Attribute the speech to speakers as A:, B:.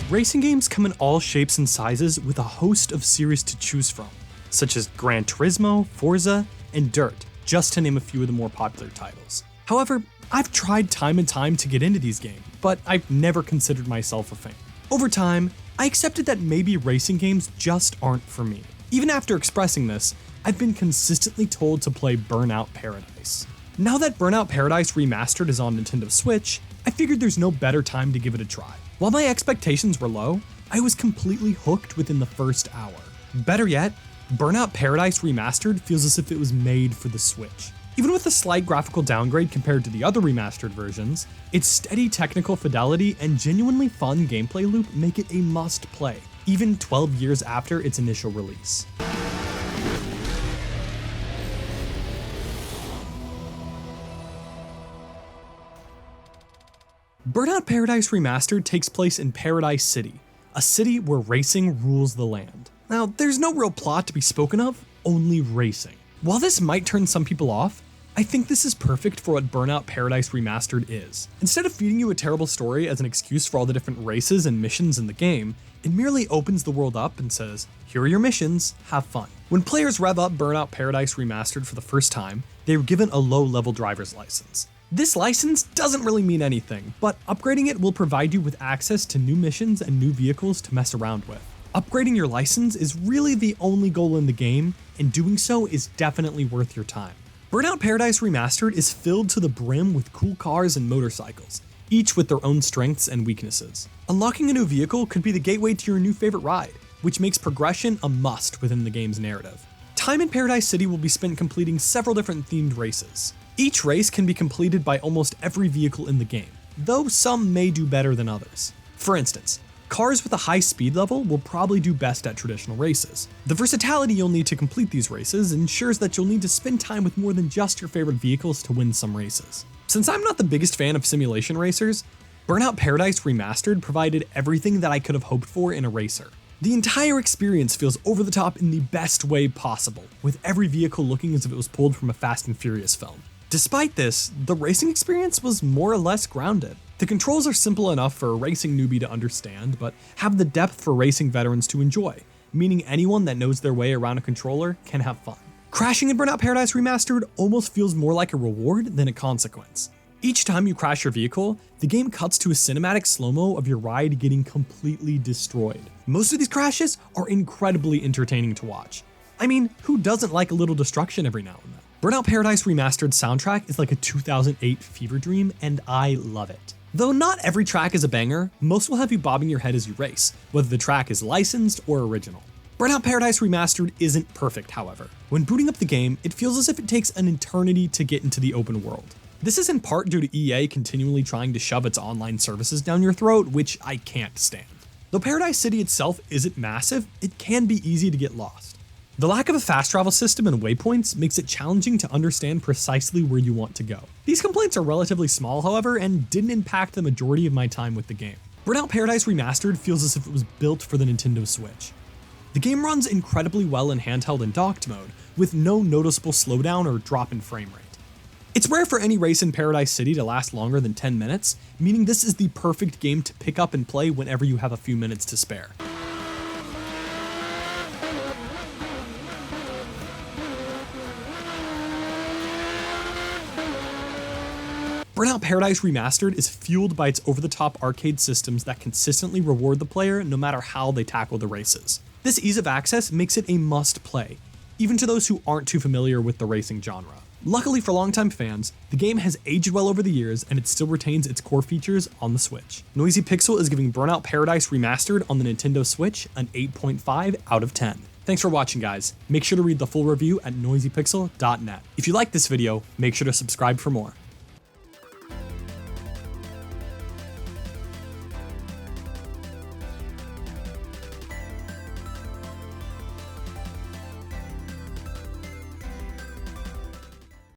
A: Racing games come in all shapes and sizes with a host of series to choose from, such as Gran Turismo, Forza, and Dirt, just to name a few of the more popular titles. However, I've tried time and time to get into these games, but I've never considered myself a fan. Over time, I accepted that maybe racing games just aren't for me. Even after expressing this, I've been consistently told to play Burnout Paradise. Now that Burnout Paradise Remastered is on Nintendo Switch, I figured there's no better time to give it a try. While my expectations were low, I was completely hooked within the first hour. Better yet, Burnout Paradise Remastered feels as if it was made for the Switch. Even with a slight graphical downgrade compared to the other remastered versions, its steady technical fidelity and genuinely fun gameplay loop make it a must-play, even 12 years after its initial release. Burnout Paradise Remastered takes place in Paradise City, a city where racing rules the land. Now, there's no real plot to be spoken of, only racing. While this might turn some people off, I think this is perfect for what Burnout Paradise Remastered is. Instead of feeding you a terrible story as an excuse for all the different races and missions in the game, it merely opens the world up and says, here are your missions, have fun. When players rev up Burnout Paradise Remastered for the first time, they are given a low-level driver's license. This license doesn't really mean anything, but upgrading it will provide you with access to new missions and new vehicles to mess around with. Upgrading your license is really the only goal in the game, and doing so is definitely worth your time. Burnout Paradise Remastered is filled to the brim with cool cars and motorcycles, each with their own strengths and weaknesses. Unlocking a new vehicle could be the gateway to your new favorite ride, which makes progression a must within the game's narrative. Time in Paradise City will be spent completing several different themed races. Each race can be completed by almost every vehicle in the game, though some may do better than others. For instance, cars with a high speed level will probably do best at traditional races. The versatility you'll need to complete these races ensures that you'll need to spend time with more than just your favorite vehicles to win some races. Since I'm not the biggest fan of simulation racers, Burnout Paradise Remastered provided everything that I could have hoped for in a racer. The entire experience feels over the top in the best way possible, with every vehicle looking as if it was pulled from a Fast and Furious film. Despite this, the racing experience was more or less grounded. The controls are simple enough for a racing newbie to understand, but have the depth for racing veterans to enjoy, meaning anyone that knows their way around a controller can have fun. Crashing in Burnout Paradise Remastered almost feels more like a reward than a consequence. Each time you crash your vehicle, the game cuts to a cinematic slow-mo of your ride getting completely destroyed. Most of these crashes are incredibly entertaining to watch. I mean, who doesn't like a little destruction every now and then? Burnout Paradise Remastered soundtrack is like a 2008 fever dream, and I love it. Though not every track is a banger, most will have you bobbing your head as you race, whether the track is licensed or original. Burnout Paradise Remastered isn't perfect, however. When booting up the game, it feels as if it takes an eternity to get into the open world. This is in part due to EA continually trying to shove its online services down your throat, which I can't stand. Though Paradise City itself isn't massive, it can be easy to get lost. The lack of a fast travel system and waypoints makes it challenging to understand precisely where you want to go. These complaints are relatively small, however, and didn't impact the majority of my time with the game. Burnout Paradise Remastered feels as if it was built for the Nintendo Switch. The game runs incredibly well in handheld and docked mode, with no noticeable slowdown or drop in frame rate. It's rare for any race in Paradise City to last longer than 10 minutes, meaning this is the perfect game to pick up and play whenever you have a few minutes to spare. Burnout Paradise Remastered is fueled by its over-the-top arcade systems that consistently reward the player no matter how they tackle the races. This ease of access makes it a must-play, even to those who aren't too familiar with the racing genre. Luckily for longtime fans, the game has aged well over the years and it still retains its core features on the Switch. Noisy Pixel is giving Burnout Paradise Remastered on the Nintendo Switch an 8.5 out of 10. Thanks for watching, guys. Make sure to read the full review at noisypixel.net. If you like this video, make sure to subscribe for more.